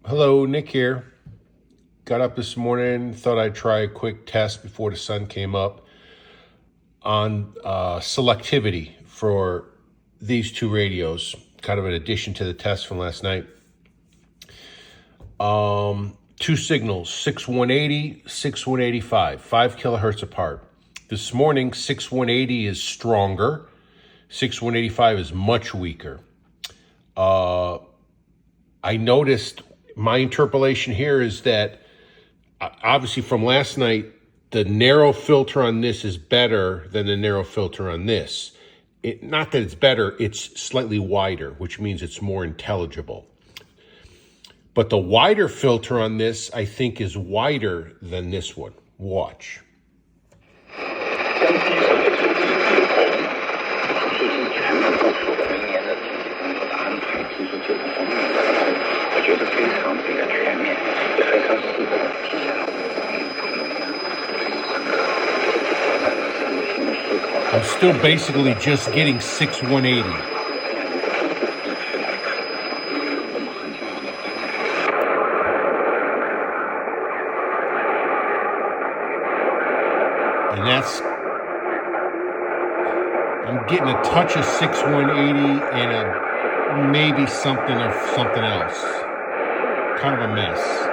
Hello, Nick here. Got up this morning, thought I'd try a quick test before the sun came up on selectivity for these two radios, kind of an addition to the test from last night. Two signals, 6180, 6185, 5 kilohertz apart. This morning, 6180 is stronger, 6185 is much weaker. I noticed my interpolation here is that obviously from last night, the narrow filter on this is better than the narrow filter on this. Not that it's better, it's slightly wider, which means it's more intelligible. But the wider filter on this, I think, is wider than this one. Watch. I'm still basically just getting 6180. And I'm getting a touch of 6180 and maybe something else. Kind of a mess.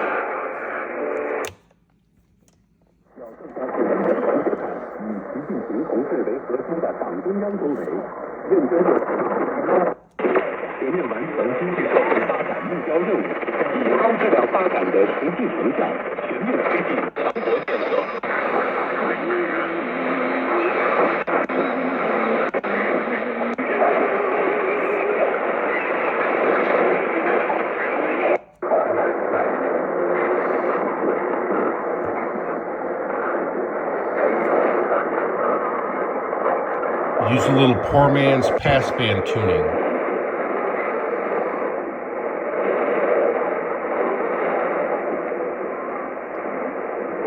Use a little poor man's passband tuning.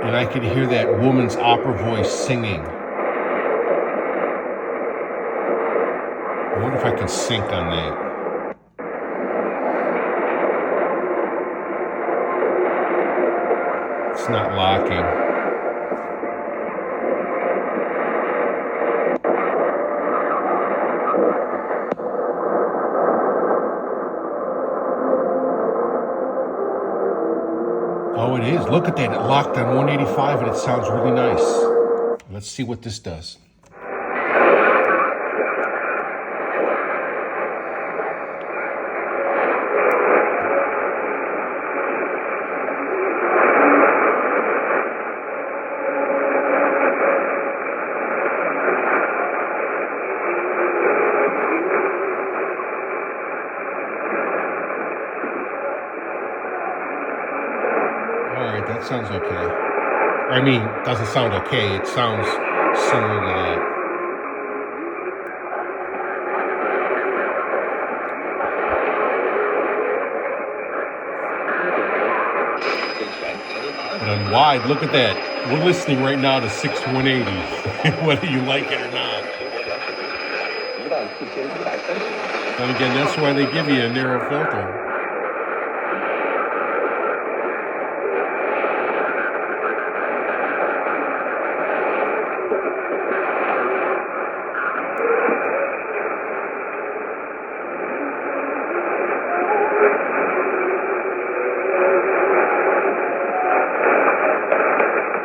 And I could hear that woman's opera voice singing. I wonder if I can sync on that. It's not locking. Oh, it is. Look at that. It locked on 185 and it sounds really nice. Let's see what this does. Alright, that sounds okay. I mean, it doesn't sound okay. It sounds similar to that. And on wide, look at that. We're listening right now to 6180, whether you like it or not. And again, that's why they give you a narrow filter.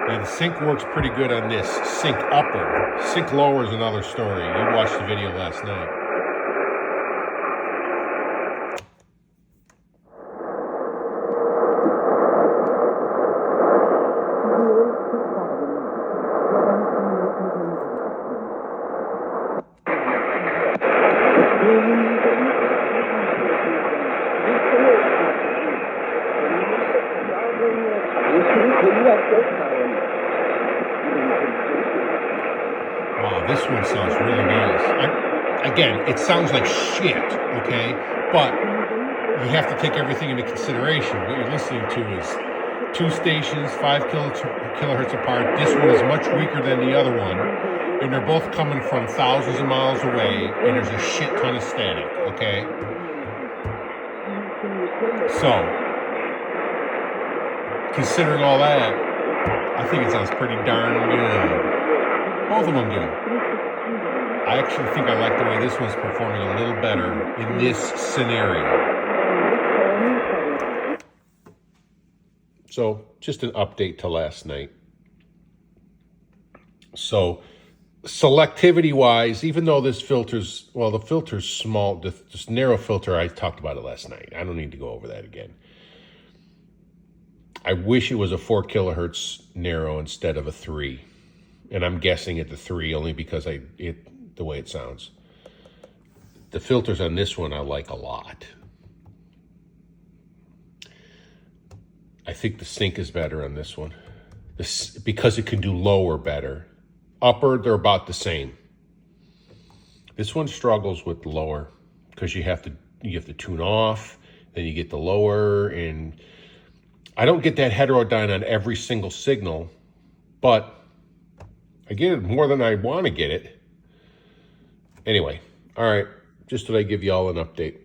Yeah, the sync works pretty good on this. Sync upper. Sync lower is another story. You watched the video last night. Wow, this one sounds really nice. Again, it sounds like shit, okay? But you have to take everything into consideration. What you're listening to is two stations, 5 kilohertz apart. This one is much weaker than the other one. And they're both coming from thousands of miles away, and there's a shit ton of static, okay? So, considering all that, I think it sounds pretty darn good. Both of them do. I actually think I like the way this one's performing a little better in this scenario. So, just an update to last night. So, selectivity-wise, even though this filter's, well, the filter's small, this narrow filter, I talked about it last night. I don't need to go over that again. I wish it was a 4 kilohertz narrow instead of a 3. And I'm guessing at the 3 only because the way it sounds. The filters on this one I like a lot. I think the sync is better on this one. Because it can do lower better. Upper, they're about the same. This one struggles with lower because you have to tune off, then you get the lower, and I don't get that heterodyne on every single signal, but I get it more than I want to get it. Anyway, all right, just thought I'd give you all an update.